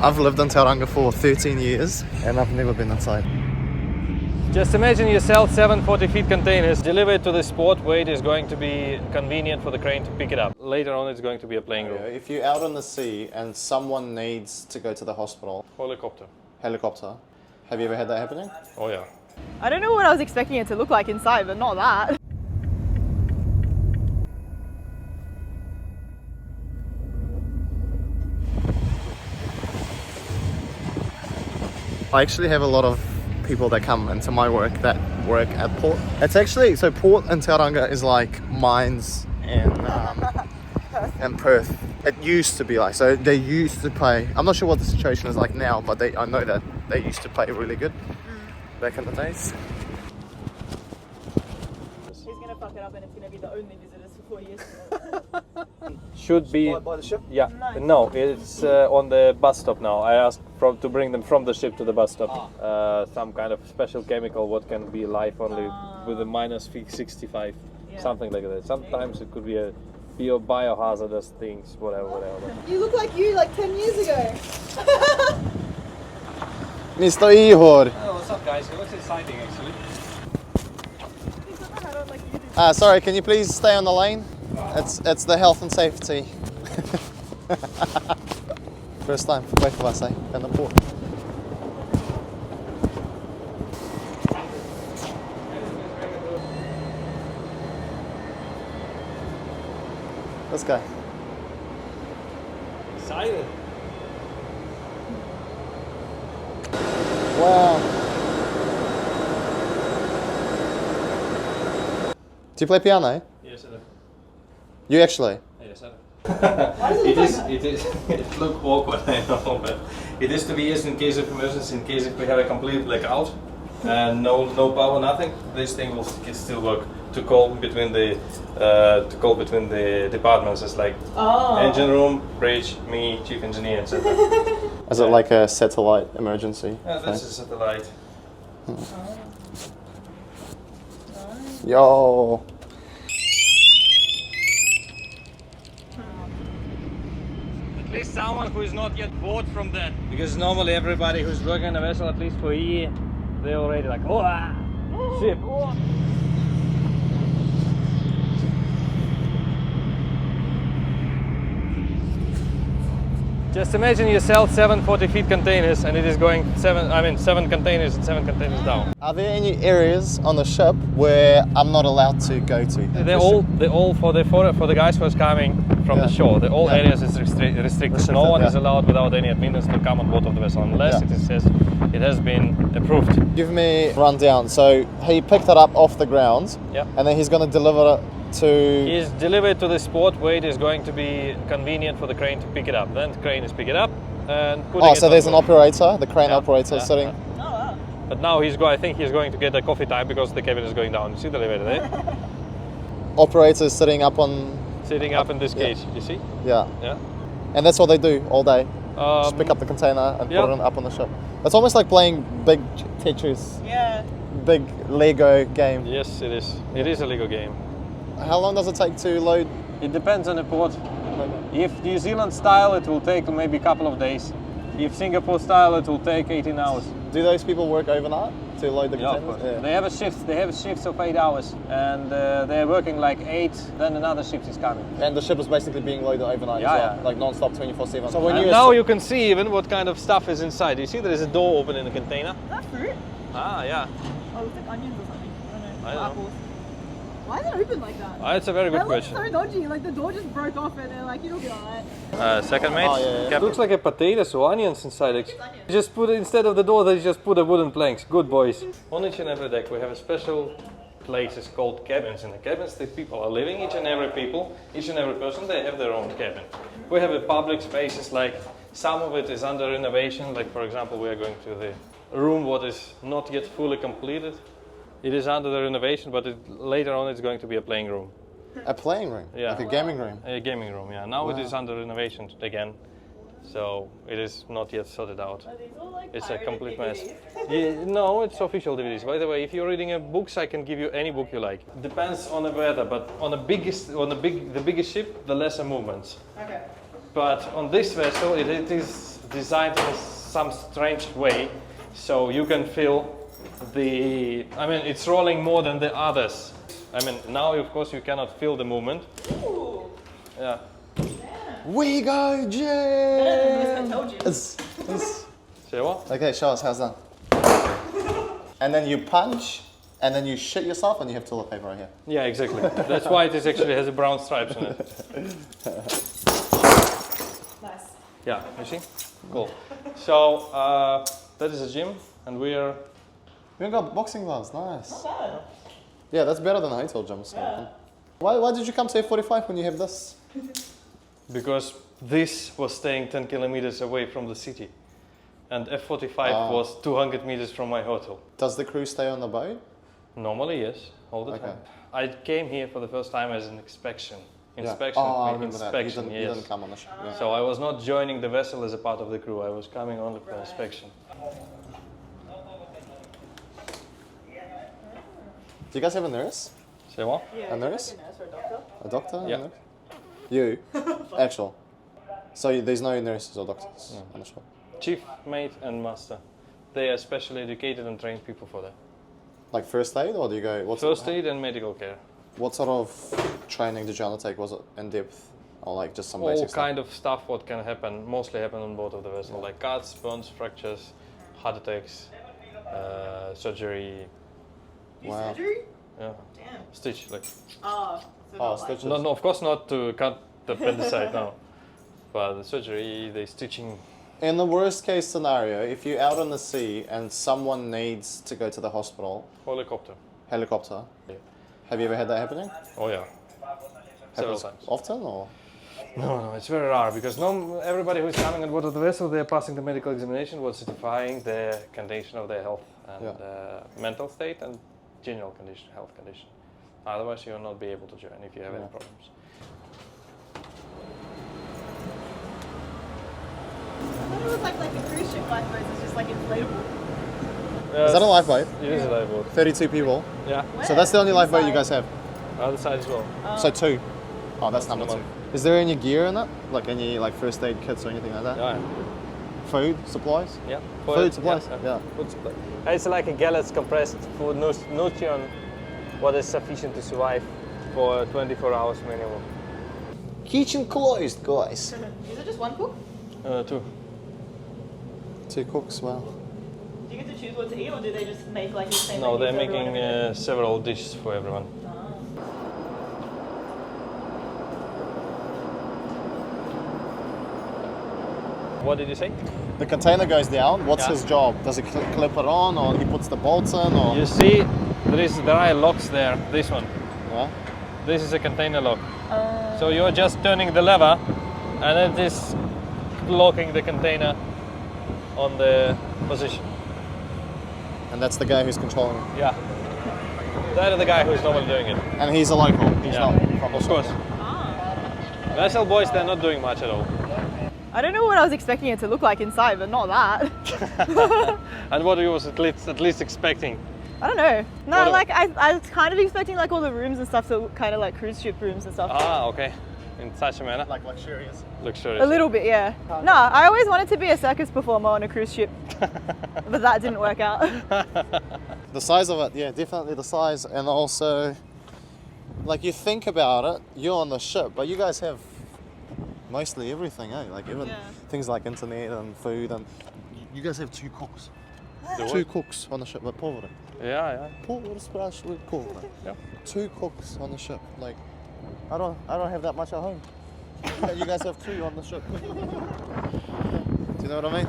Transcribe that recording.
I've lived in Tauranga for 13 years and I've never been inside. Just imagine yourself 740 feet containers delivered to the spot where it is going to be convenient for the crane to pick it up. Later on it's going to be a playing room. If you're out on the sea and someone needs to go to the hospital, helicopter, have you ever had that happening? Oh yeah. I don't know what I was expecting it to look like inside, but not that. I actually have a lot of people that come into my work that work at port. It's actually, so port in Tauranga is like mines in Perth. It used to be like, so they used to pay, I'm not sure what the situation is like now, but I know that they used to pay really good back in the days. He's gonna fuck it up and it's gonna be the only visitors for 4 years. Should be By the ship? Yeah. Nice. No, it's on the bus stop now. I asked to bring them from the ship to the bus stop. Some kind of special chemical what can be live only with a minus 65, something like that. Sometimes it could be a biohazardous things, whatever. You look like you like 10 years ago. Mr. Ihor. Oh, what's up guys? It looks exciting actually. Sorry, can you please stay on the lane? It's the health and safety. First time for both of us, eh? In the port. Let's go. Excited. Wow. Do you play piano? Yes, I do. You actually? Yes, I do. It looks awkward, I know, but it is to be used in case of emergency, in case if we have a complete blackout and no power, nothing. This thing will still work to call between the departments. It's like engine room, bridge, me, chief engineer, etc. Is it like a satellite emergency? Yeah, this is satellite. Yo. At least someone who is not yet bored from that. Because normally everybody who's working on a vessel at least for a year, they're already like, oh, ship. Just imagine yourself 740 feet containers and it is going 7 containers and 7 containers down. Are there any areas on the ship where I'm not allowed to go to? They're all for the guys who are coming from the shore. All areas is restricted. No one is allowed without any admittance to come on board of the vessel unless it says it has been approved. Give me a rundown. So he picked it up off the ground, and then he's going to deliver it to... He's delivered to the spot where it is going to be convenient for the crane to pick it up. Then the crane is pick it up and putting it so there's on an board. operator, the crane operator sitting... But now I think he's going to get a coffee time because the cabin is going down. You see the elevator there? Operator sitting up on... Sitting up in this cage, you see? Yeah. Yeah. And that's what they do all day. Just pick up the container and put it up on the ship. It's almost like playing big Tetris. Yeah. Big Lego game. Yes, it is. It is a Lego game. How long does it take to load? It depends on the port. If New Zealand style, it will take maybe a couple of days. If Singapore style, it will take 18 hours. Do those people work overnight to load the containers? Of course. They have a shift. They have shifts of 8 hours, and they're working like 8. Then another shift is coming. And the ship is basically being loaded overnight as well, like non-stop, 24/7. So when now you can see even what kind of stuff is inside. You see there is a door open in the container. Is that fruit? Ah, yeah. Oh, looks like onions or something. I don't know. I don't know. Apples. Why is it open like that? It's a very good That looks question. so dodgy. Like the door just broke off and they're like, it'll be alright. Second mate. yeah. Looks like a potatoes or onions inside. Just put it instead of the door. They just put a wooden planks. Good boys. On each and every deck we have a special places called cabins. In the cabins, the people are living. Each and every person, they have their own cabin. We have a public spaces like some of it is under renovation. Like for example, we are going to the room what is not yet fully completed. It is under the renovation, but later on it's going to be a playing room. A playing room? Yeah. Like a gaming room? A gaming room, yeah. Now it is under renovation again, so it is not yet sorted out. Are these all like It's a complete DVDs? mess. No, it's official DVDs. By the way, if you're reading books, I can give you any book you like. Depends on the weather, but on the biggest ship, the lesser movements. Okay. But on this vessel, it is designed in some strange way, so you can feel the. I mean, it's rolling more than the others. I mean, now of course you cannot feel the movement. Ooh. Yeah. We go, Jim! I told you. Say what? Okay, show us how's that. And then you punch, and then you shit yourself, and you have toilet paper right here. Yeah, exactly. That's why it is actually has a brown stripes on it. Nice. Yeah, you see? Cool. So that is a gym, and we are. We got boxing gloves, nice. Not bad. Yeah, that's better than hotel gyms. Yeah. Why did you come to F45 when you have this? Because this was staying 10 kilometers away from the city, and F45 was 200 meters from my hotel. Does the crew stay on the boat? Normally, yes, all the Okay. time. I came here for the first time as an inspection. Yeah. Inspection, Oh, I remember that. inspection, You yes. didn't come on the ship. Yeah. So I was not joining the vessel as a part of the crew. I was coming only for inspection. Do you guys have a nurse? Say what? Yeah. A nurse? A nurse or a doctor? A doctor? Yeah. A nurse? You? Actual. So there's no nurses or doctors on the ship? Chief, mate, and master. They are specially educated and trained people for that. Like first aid, or do you go? First aid and medical care. What sort of training did you undertake? Was it in depth, or like just some All basic stuff? kind of stuff what can happen, mostly happen on board of the vessel, like cuts, burns, fractures, heart attacks, surgery, Wow. Surgery? yeah, Damn. stitch, like. Oh. So Oh, not like- stitches. No, of course not to cut the appendicite, no. But the surgery, the stitching. In the worst case scenario, if you're out on the sea and someone needs to go to the hospital, Helicopter. helicopter. Yeah. Have you ever had that happening? Oh yeah. Several Happens times. often, or? No, it's very rare because everybody who's coming on board of the vessel, they're passing the medical examination, what's certifying the condition of their health and mental state and general condition, health condition. Otherwise, you'll not be able to join if you have any problems. I thought it was like a cruise ship lifeboat. It's just like inflatable. Is that a lifeboat? It is a lifeboat. 32 people. Yeah. So that's the only lifeboat you Inside. guys have? Other side as well. So 2. Oh, that's number number 2. Is there any gear in it? Like any like first aid kits or anything like that? Yeah. Food, supplies? Yeah. Food supplies? Yeah. Food supply. It's like a gallons compressed food nutrient, what is sufficient to survive for 24 hours minimum. Kitchen closed, guys. Is it just one cook? 2. 2 cooks, wow. Do you get to choose what to eat, or do they just make like the same? No, menu they're for everyone making every day? several dishes for everyone. What did you say? The container goes down. What's Yeah. his job? Does he clip it on, or he puts the bolts in, or? You see, there are locks there. This one. Yeah. This is a container lock. So you're just turning the lever, and it is locking the container on the position. And that's the guy who's controlling it. Yeah. That is the guy who's normally doing it. And he's a local. He's Yeah. not from Of course. Vessel boys, they're not doing much at all. I don't know what I was expecting it to look like inside, but not that. And what you was at least expecting? I don't know. No, What like I was kind of expecting like all the rooms and stuff to look kind of like cruise ship rooms and stuff. Ah, okay. In such a manner. like luxurious. Luxurious. A little bit, yeah. No, I always wanted to be a circus performer on a cruise ship, but that didn't work out. The size of it, yeah, definitely the size, and also, like you think about it, you're on the ship, but you guys have mostly everything, eh? Like even Yeah. things like internet and food, and you guys have 2 cooks. The 2 what? cooks on the ship, but poverty. Yeah. Poverty splash with cool. Yeah. 2 cooks on the ship. Like, I don't have that much at home. You guys have 2 on the ship. Do you know what I mean?